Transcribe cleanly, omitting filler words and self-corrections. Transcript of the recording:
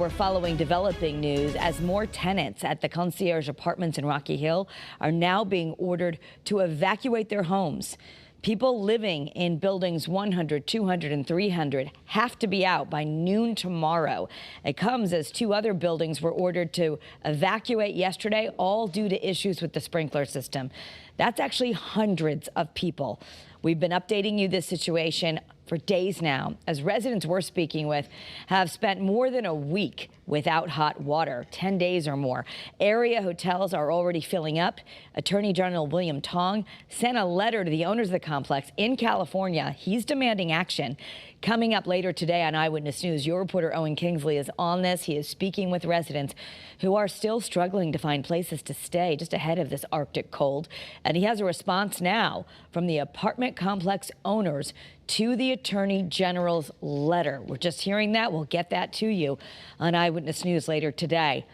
We're following developing news as more tenants at the Concierge Apartments in Rocky Hill are now being ordered to evacuate their homes. People living in buildings 100, 200, and 300 have to be out by noon tomorrow. It comes as two other buildings were ordered to evacuate yesterday, all due to issues with the sprinkler system. That's actually hundreds of people. We've been updating you this situation for days now, as residents we're speaking with have spent more than a week without hot water, 10 days or more. Area hotels are already filling up. Attorney General William Tong sent a letter to the owners of the complex in California. He's demanding action. Coming up later today on Eyewitness News, your reporter Owen Kingsley is on this. He is speaking with residents who are still struggling to find places to stay just ahead of this Arctic cold. And he has a response now from the apartment complex owners to the Attorney General's letter. We're just hearing that. We'll get that to you on Eyewitness News later today.